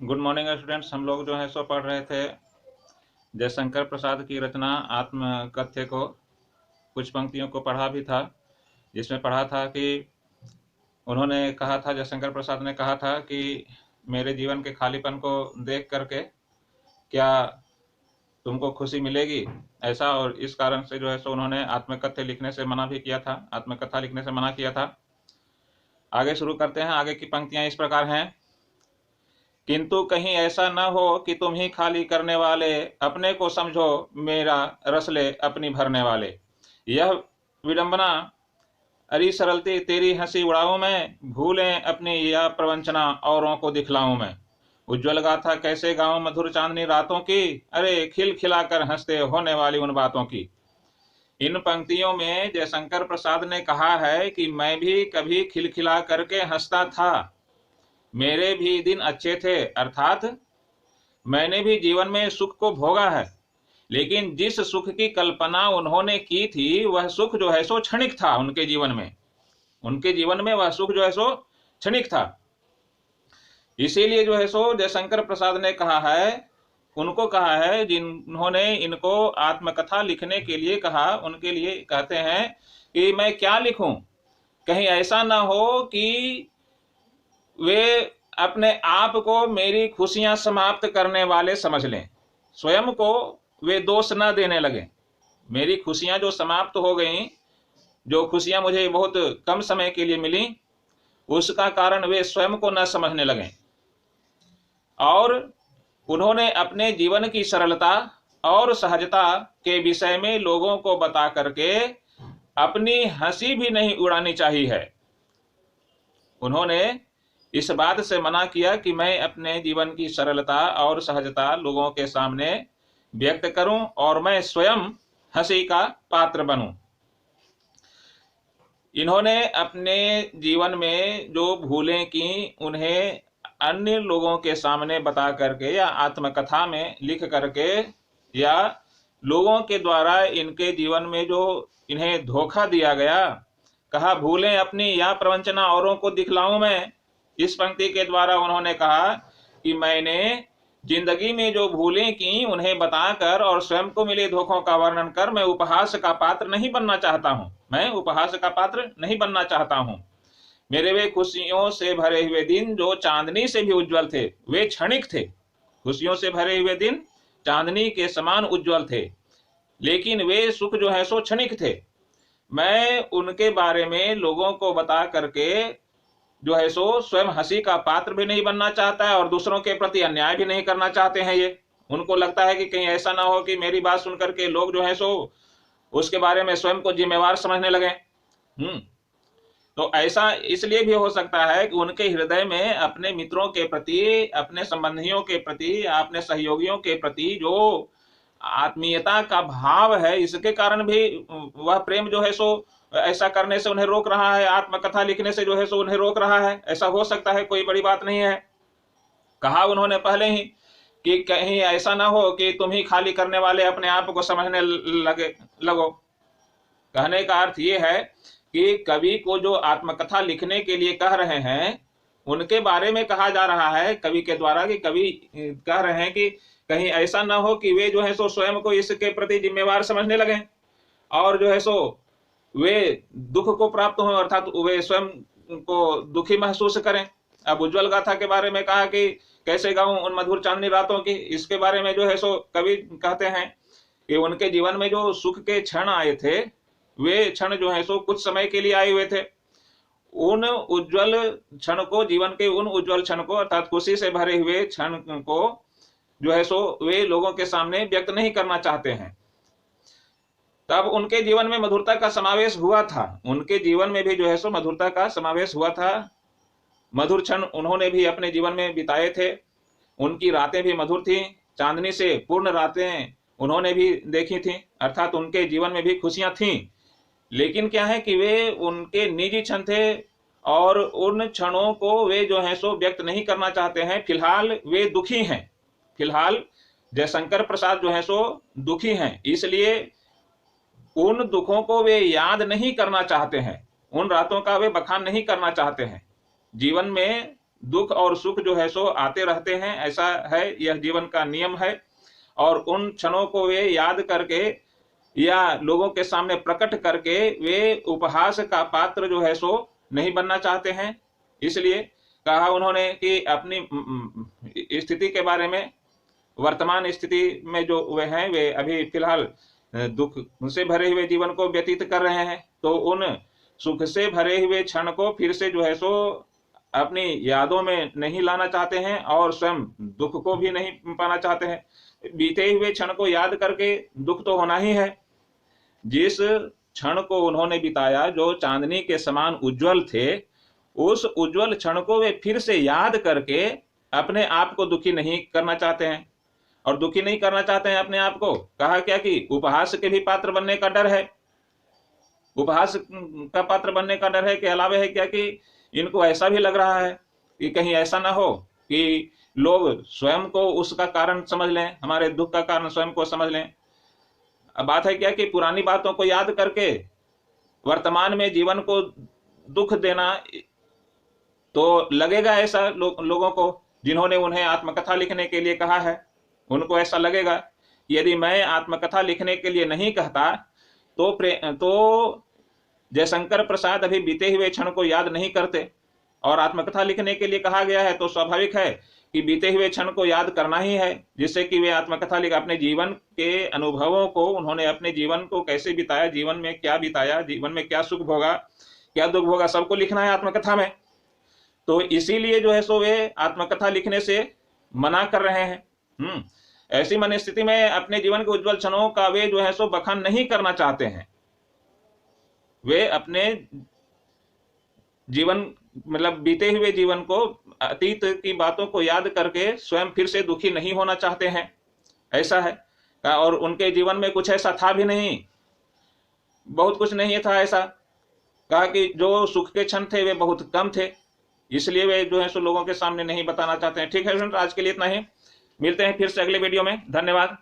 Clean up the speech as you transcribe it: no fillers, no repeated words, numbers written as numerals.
Good morning students. हम लोग जो है सो पढ़ रहे थे जयशंकर प्रसाद की रचना आत्मकथ्य को। कुछ पंक्तियों को पढ़ा भी था, जिसमें पढ़ा था कि उन्होंने कहा था, जयशंकर प्रसाद ने कहा था कि मेरे जीवन के खालीपन को देख करके क्या तुमको खुशी मिलेगी, ऐसा। और इस कारण से जो है सो उन्होंने आत्मकथ्य लिखने से मना भी किया था, आत्मकथा लिखने से मना किया था। आगे शुरू करते हैं। आगे की पंक्तियां इस प्रकार हैं। किंतु कहीं ऐसा न हो कि तुम ही खाली करने वाले अपने को समझो, मेरा रस ले अपनी भरने वाले। यह विडंबना अरी सरलती तेरी हंसी उड़ाऊं मैं, भूलें अपनी यह प्रवंचना औरों को दिखलाऊं मैं। उज्ज्वल गाथा कैसे गाऊं मधुर चांदनी रातों की, अरे खिल खिलाकर हंसते होने वाली उन बातों की। इन पंक्तियों में जयशंकर प्रसाद ने कहा है कि मैं भी कभी खिलखिला करके हंसता था, मेरे भी दिन अच्छे थे, अर्थात मैंने भी जीवन में सुख को भोगा है। लेकिन जिस सुख की कल्पना उन्होंने की थी वह सुख जो है सो क्षणिक था। उनके जीवन में वह सुख जो है सो क्षणिक था। इसीलिए जो है सो जयशंकर प्रसाद ने कहा है, उनको कहा है जिन्होंने इनको आत्मकथा लिखने के लिए कहा, उनके लिए कहते हैं कि मैं क्या लिखूं, कहीं ऐसा ना हो कि वे अपने आप को मेरी खुशियां समाप्त करने वाले समझ लें, स्वयं को वे दोष न देने लगे। मेरी खुशियां जो समाप्त हो गई, जो खुशियां मुझे बहुत कम समय के लिए मिली, उसका कारण वे स्वयं को न समझने लगे। और उन्होंने अपने जीवन की सरलता और सहजता के विषय में लोगों को बता करके अपनी हंसी भी नहीं उड़ानी चाहिए है। उन्होंने इस बात से मना किया कि मैं अपने जीवन की सरलता और सहजता लोगों के सामने व्यक्त करूं और मैं स्वयं हंसी का पात्र बनूं। इन्होंने अपने जीवन में जो भूलें की, उन्हें अन्य लोगों के सामने बता करके या आत्मकथा में लिख करके या लोगों के द्वारा इनके जीवन में जो इन्हें धोखा दिया गया, कहा भूलें अपनी या प्रवंचना औरों को दिखलाऊं मैं। इस पंक्ति के द्वारा उन्होंने कहा कि मैंने जिंदगी में जो भूलें की उन्हें बताकर और स्वयं को मिले धोखों का वर्णन कर मैं उपहास का पात्र नहीं बनना चाहता हूं। मैं उपहास का पात्र नहीं बनना चाहता हूं। मेरे वे खुशियों से भरे हुए दिन जो चांदनी से भी उज्जवल थे, वे क्षणिक थे। खुशियों से भरे हुए दिन चांदनी के समान उज्जवल थे, लेकिन वे सुख जो है सो क्षणिक थे। मैं उनके बारे में लोगों को बता करके जो है सो स्वयं हंसी का पात्र भी नहीं बनना चाहता है और दूसरों के प्रति अन्याय भी नहीं करना चाहते हैं। ये उनको लगता है कि कहीं ऐसा ना हो कि मेरी बात सुनकर के लोग जो है सो उसके बारे में स्वयं को जिम्मेवार समझने लगे। तो ऐसा इसलिए भी हो सकता है कि उनके हृदय में अपने मित्रों के प्रति, अपने संबंधियों के प्रति, अपने सहयोगियों के प्रति जो आत्मीयता का भाव है, इसके कारण भी वह प्रेम जो है सो ऐसा करने से उन्हें रोक रहा है, आत्मकथा लिखने से जो है सो उन्हें रोक रहा है। ऐसा हो सकता है, कोई बड़ी बात नहीं है। कहा उन्होंने पहले ही कि कहीं ऐसा ना हो कि तुम ही खाली करने वाले अपने आप को समझने लगो। कहने का अर्थ ये है कि कवि को जो आत्मकथा लिखने के लिए कह रहे हैं, उनके बारे में कहा जा रहा है कवि के द्वारा, कि कवि कह रहे हैं कि कहीं ऐसा ना हो कि वे जो है सो स्वयं को इसके प्रति जिम्मेवार समझने लगे और जो है सो वे दुख को प्राप्त हो, अर्थात वे स्वयं को दुखी महसूस करें। अब उज्जवल गाथा के बारे में कहा कि कैसे गाऊं उन मधुर चांदनी रातों की, इसके बारे में जो है सो कवि कहते हैं कि उनके जीवन में जो सुख के क्षण आए थे, वे क्षण जो है सो कुछ समय के लिए आए हुए थे। उन उज्जवल क्षण को, जीवन के उन उज्जवल क्षण को, अर्थात खुशी से भरे हुए क्षण को जो है सो वे लोगों के सामने व्यक्त नहीं करना चाहते हैं। तब उनके जीवन में मधुरता का समावेश हुआ था, उनके जीवन में भी जो है सो मधुरता का समावेश हुआ था। मधुर क्षण उन्होंने भी अपने जीवन में बिताए थे। उनकी रातें भी मधुर थी, चांदनी से पूर्ण रातें उन्होंने भी देखी थी, अर्थात उनके जीवन में भी खुशियां थीं। लेकिन क्या है कि वे उनके निजी क्षण थे और उन क्षणों को वे जो है सो व्यक्त नहीं करना चाहते हैं। फिलहाल वे दुखी हैं, फिलहाल जयशंकर प्रसाद जो है सो दुखी हैं, इसलिए उन दुखों को वे याद नहीं करना चाहते हैं, उन रातों का वे बखान नहीं करना चाहते हैं। जीवन में दुख और सुख जो है सो आते रहते हैं, ऐसा है, यह जीवन का नियम है। और उन क्षणों को वे याद करके या लोगों के सामने प्रकट करके वे उपहास का पात्र जो है सो नहीं बनना चाहते हैं। इसलिए कहा उन्होंने कि अपनी स्थिति के बारे में, वर्तमान स्थिति में जो वे हैं, वे अभी फिलहाल दुख से भरे हुए जीवन को व्यतीत कर रहे हैं, तो उन सुख से भरे हुए क्षण को फिर से जो है सो अपनी यादों में नहीं लाना चाहते हैं और स्वयं दुख को भी नहीं पाना चाहते हैं। बीते हुए क्षण को याद करके दुख तो होना ही है। जिस क्षण को उन्होंने बिताया जो चांदनी के समान उज्जवल थे, उस उज्जवल क्षण को वे फिर से याद करके अपने आप को दुखी नहीं करना चाहते हैं। और दुखी नहीं करना चाहते हैं अपने आप को, कहा क्या कि उपहास के भी पात्र बनने का डर है। उपहास का पात्र बनने का डर है के अलावा है क्या कि इनको ऐसा भी लग रहा है कि कहीं ऐसा ना हो कि लोग स्वयं को उसका कारण समझ लें, हमारे दुख का कारण स्वयं को समझ लें। अब बात है क्या कि पुरानी बातों को याद करके वर्तमान में जीवन को दुख देना, तो लगेगा ऐसा लोगों को जिन्होंने उन्हें आत्मकथा लिखने के लिए कहा है, उनको ऐसा लगेगा यदि मैं आत्मकथा लिखने के लिए नहीं कहता तो जयशंकर प्रसाद अभी बीते हुए क्षण को याद नहीं करते। और आत्मकथा लिखने के लिए कहा गया है तो स्वाभाविक है कि बीते हुए क्षण को याद करना ही है, जिससे कि वे आत्मकथा लिख अपने जीवन के अनुभवों को, उन्होंने अपने जीवन को कैसे बिताया, जीवन में क्या बिताया, जीवन में क्या सुख भोगा, क्या दुख भोगा, सबको लिखना है आत्मकथा में। तो इसीलिए जो है सो वे आत्मकथा लिखने से मना कर रहे हैं। ऐसी मन स्थिति में अपने जीवन के उज्जवल क्षणों का वे जो है सो बखान नहीं करना चाहते हैं। वे अपने जीवन मतलब बीते हुए जीवन को, अतीत की बातों को याद करके स्वयं फिर से दुखी नहीं होना चाहते हैं, ऐसा है। और उनके जीवन में कुछ ऐसा था भी नहीं, बहुत कुछ नहीं था ऐसा। कहा कि जो सुख के क्षण थे वे बहुत कम थे, इसलिए वे जो है सो लोगों के सामने नहीं बताना चाहते हैं। ठीक है फ्रेंड्स, आज के लिए इतना ही। मिलते हैं फिर से अगले वीडियो में। धन्यवाद।